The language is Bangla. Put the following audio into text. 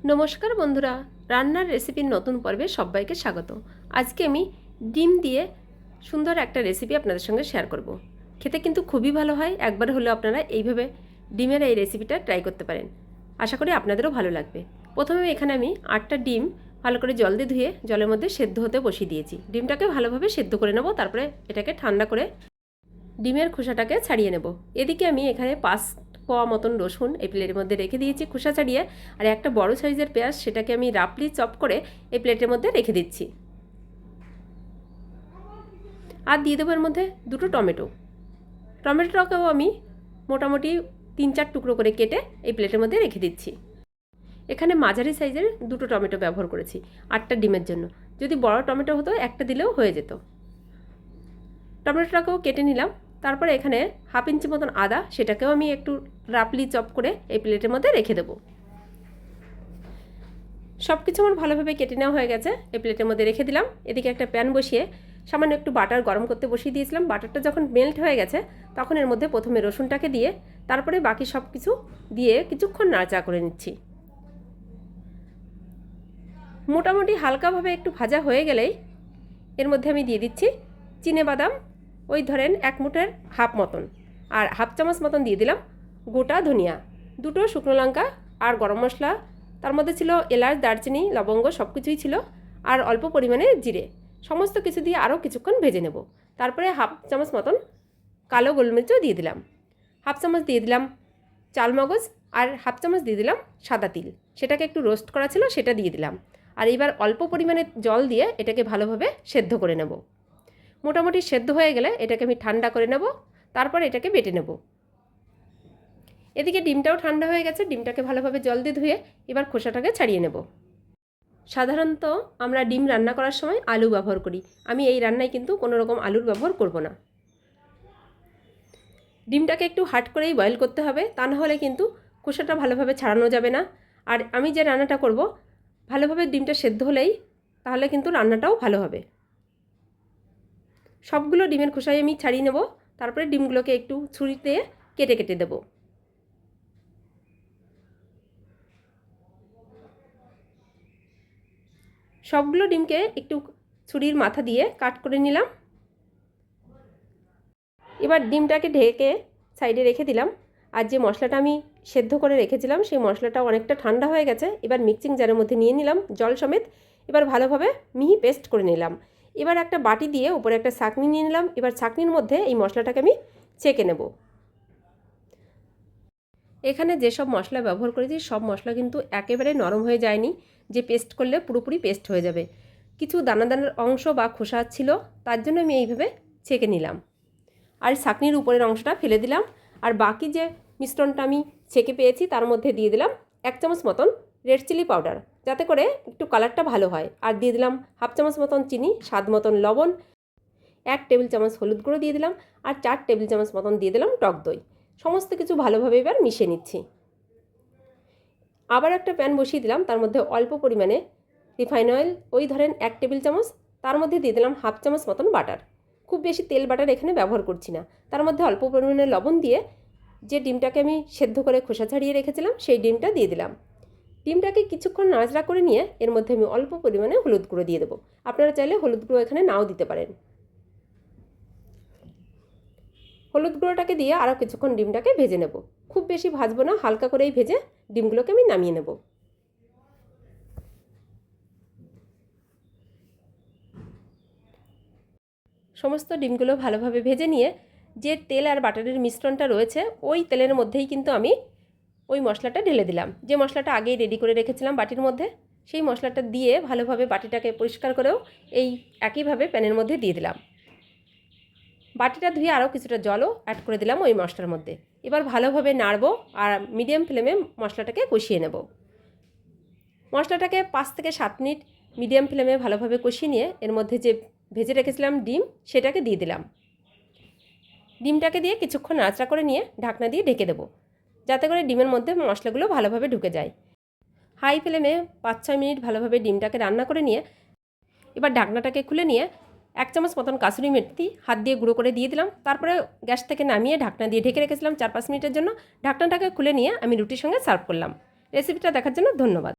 নমস্কার বন্ধুরা, রান্নার রেসিপির নতুন পর্বে সবাইকে স্বাগত। আজকে আমি ডিম দিয়ে সুন্দর একটা রেসিপি আপনাদের সঙ্গে শেয়ার করব। খেতে কিন্তু খুবই ভালো হয়। একবার হলেও আপনারা এইভাবে ডিমের এই রেসিপিটা ট্রাই করতে পারেন। আশা করি আপনাদেরও ভালো লাগবে। প্রথমে এখানে আমি 8টা ডিম ভালো করে জল দিয়ে ধুয়ে জলের মধ্যে সেদ্ধ হতে বসিয়ে দিয়েছি। ডিমটাকে ভালোভাবে সেদ্ধ করে নেব, তারপরে এটাকে ঠান্ডা করে ডিমের খোসাটাকে ছাড়িয়ে নেব। এদিকে আমি এখানে 5 কোয়া মতন রসুন এই প্লেটের মধ্যে রেখে দিয়েছি খোসা ছাড়িয়ে, আর একটা বড় সাইজের পেঁয়াজ সেটাকে আমি রাফলি চপ করে এই প্লেটের মধ্যে রেখে দিচ্ছি। আর দিয়ে দেবো এর মধ্যে 2টো টমেটো। টমেটোটাকেও আমি মোটামুটি 3-4 টুকরো করে কেটে এই প্লেটের মধ্যে রেখে দিচ্ছি। এখানে মাঝারি সাইজের 2টো টমেটো ব্যবহার করেছি 8টা ডিমের জন্য। যদি বড় টমেটো হতো একটা দিলেও হয়ে যেত। টমেটোটাকেও কেটে নিলাম। তারপরে এখানে 1/2 ইঞ্চি মতন আদা, সেটাকেও আমি একটু রাফলি চপ করে এই প্লেটের মধ্যে রেখে দেবো। সব কিছু আমার ভালোভাবে কেটে নেওয়া হয়ে গেছে, এই প্লেটের মধ্যে রেখে দিলাম। এদিকে একটা প্যান বসিয়ে সামান্য একটু বাটার গরম করতে বসিয়ে দিয়েছিলাম। বাটারটা যখন মেল্ট হয়ে গেছে তখন এর মধ্যে প্রথমে রসুনটাকে দিয়ে তারপরে বাকি সব কিছু দিয়ে কিছুক্ষণ নাড়াচাড়া করে নিচ্ছি। মোটামুটি হালকাভাবে একটু ভাজা হয়ে গেলেই এর মধ্যে আমি দিয়ে দিচ্ছি চিনেবাদাম, ওই ধরেন 1 মুঠের হাফ মতন, আর 1/2 চামচ মতন দিয়ে দিলাম গোটা ধনিয়া, 2টো শুকনো লঙ্কা আর গরম মশলা, তার মধ্যে ছিল এলাচ, দারচিনি, লবঙ্গ সব কিছুই ছিল, আর অল্প পরিমাণে জিরে। সমস্ত কিছু দিয়ে আরও কিছুক্ষণ ভেজে নেব। তারপরে 1/2 চামচ মতন কালো গোলমরিচও দিয়ে দিলাম, 1/2 চামচ দিয়ে দিলাম চালমগজ, আর 1/2 চামচ দিয়ে দিলাম সাদা তিল, সেটাকে একটু রোস্ট করা ছিল সেটা দিয়ে দিলাম। আর এবার অল্প পরিমাণে জল দিয়ে এটাকে ভালোভাবে সেদ্ধ করে নেব। মোটামুটি সেদ্ধ হয়ে গেলে এটাকে আমি ঠান্ডা করে নেব, তারপর এটাকে বেটে নেব। এদিকে ডিমটাও ঠান্ডা হয়ে গেছে, ডিমটাকে ভালোভাবে জল দিয়ে ধুয়ে এবার খোসাটাকে ছাড়িয়ে নেব। সাধারণত আমরা ডিম রান্না করার সময় আলু ব্যবহার করি, আমি এই রান্নায় কিন্তু কোনো রকম আলুর ব্যবহার করব না। ডিমটাকে একটু হার্ড করেই বয়েল করতে হবে, তা না হলে কিন্তু খোসাটা ভালোভাবে ছাড়ানো যাবে না। আর আমি যে রান্নাটা করব ভালোভাবে ডিমটা সেদ্ধ হলেই তাহলে কিন্তু রান্নাটাও ভালো হবে। সবগুলো ডিমের খোসাই আমি ছাড়িয়ে নেব, তারপরে ডিমগুলোকে একটু ছুরিতে কেটে কেটে দেব। সবগুলো ডিমকে একটু ছুরির মাথা দিয়ে কাট করে নিলাম। এবার ডিমটাকে ঢেকে সাইডে রেখে দিলাম। আর যে মশলাটা আমি সেদ্ধ করে রেখেছিলাম সেই মশলাটা অনেকটা ঠান্ডা হয়ে গেছে। এবার মিক্সিং জারের মধ্যে নিয়ে নিলাম জল সমেত। এবার ভালোভাবে মিহি পেস্ট করে নিলাম। এবার একটা বাটি দিয়ে উপরে একটা ছাঁকনি নিয়ে নিলাম। এবার ছাঁকনির মধ্যে এই মশলাটাকে আমি ছেঁকে নেব। এখানে যেসব মশলা ব্যবহার করেছি সব মশলা কিন্তু একেবারে নরম হয়ে যায়নি, যে পেস্ট করলে পুরোপুরি পেস্ট হয়ে যাবে। কিছু দানা দানার অংশ বা খোসা ছিল, তার জন্য আমি এইভাবে ছেঁকে নিলাম। আর ছাঁকনির উপরের অংশটা ফেলে দিলাম। আর বাকি যে মিশ্রণটা আমি ছেঁকে পেয়েছি তার মধ্যে দিয়ে দিলাম 1 চামচ মতন রেড চিলি পাউডার, যাতে করে একটু কালারটা ভালো হয়। আর দিয়ে দিলাম 1/2 চামচ মতন চিনি, স্বাদ মতন লবণ, 1 টেবিল চামচ হলুদ গুঁড়ো দিয়ে দিলাম, আর 4 টেবিল চামচ মতন দিয়ে দিলাম টক দই। সমস্ত কিছু ভালোভাবে এবার মিশিয়ে নিচ্ছি। আবার একটা প্যান বসিয়ে দিলাম, তার মধ্যে অল্প পরিমাণে রিফাইন অয়েল, ওই ধরেন 1 টেবিল চামচ, তার মধ্যে দিয়ে দিলাম 1/2 চামচ মতন বাটার। খুব বেশি তেল বাটার এখানে ব্যবহার করছি না। তার মধ্যে অল্প পরিমাণে লবণ দিয়ে যে ডিমটাকে আমি সেদ্ধ করে খোসা ছাড়িয়ে রেখেছিলাম সেই ডিমটা দিয়ে দিলাম। ডিমটাকে কিছুক্ষণ নাড়াচাড়া করে নিয়ে এর মধ্যে আমি অল্প পরিমাণে হলুদ গুঁড়ো দিয়ে দেবো। আপনারা চাইলে হলুদ গুঁড়ো এখানে নাও দিতে পারেন। হলুদ গুঁড়োটাকে দিয়ে আরও কিছুক্ষণ ডিমটাকে ভেজে নেব। খুব বেশি ভাজবো না, হালকা করেই ভেজে ডিমগুলোকে আমি নামিয়ে নেব। সমস্ত ডিমগুলো ভালোভাবে ভেজে নিয়ে যে তেল আর বাটারের মিশ্রণটা রয়েছে ওই তেলের মধ্যেই কিন্তু আমি ওই মশলাটা ঢেলে দিলাম। যে মশলাটা আগেই রেডি করে রেখেছিলাম বাটির মধ্যে, সেই মশলাটা দিয়ে ভালোভাবে বাটিটাকে পরিষ্কার করেও এই একইভাবে প্যানের মধ্যে দিয়ে দিলাম। বাটিটা ধুয়ে আরও কিছুটা জলও অ্যাড করে দিলাম ওই মশলার মধ্যে। এবার ভালোভাবে নাড়বো আর মিডিয়াম ফ্লেমে মশলাটাকে কষিয়ে নেব। মশলাটাকে 5 থেকে 7 মিনিট মিডিয়াম ফ্লেমে ভালোভাবে কষিয়ে নিয়ে এর মধ্যে যে ভেজে রেখেছিলাম ডিম সেটাকে দিয়ে দিলাম। ডিমটাকে দিয়ে কিছুক্ষণ নাড়াচাড়া করে নিয়ে ঢাকনা দিয়ে ঢেকে দেবো, যাতে করে ডিমের মধ্যে মশলাগুলো ভালোভাবে ঢুকে যায়। হাই ফ্লেমে 5-6 মিনিট ভালোভাবে ডিমটাকে রান্না করে নিয়ে এবার ঢাকনাটাকে খুলে নিয়ে 1 চামচ মতন কাসুরি মেথি হাত দিয়ে গুঁড়ো করে দিয়ে দিলাম। তারপরে গ্যাস থেকে নামিয়ে ঢাকনা দিয়ে ঢেকে রেখেছিলাম 4-5 মিনিটের জন্য। ঢাকনাটাকে খুলে নিয়ে আমি রুটির সঙ্গে সার্ভ করলাম। রেসিপিটা দেখার জন্য ধন্যবাদ।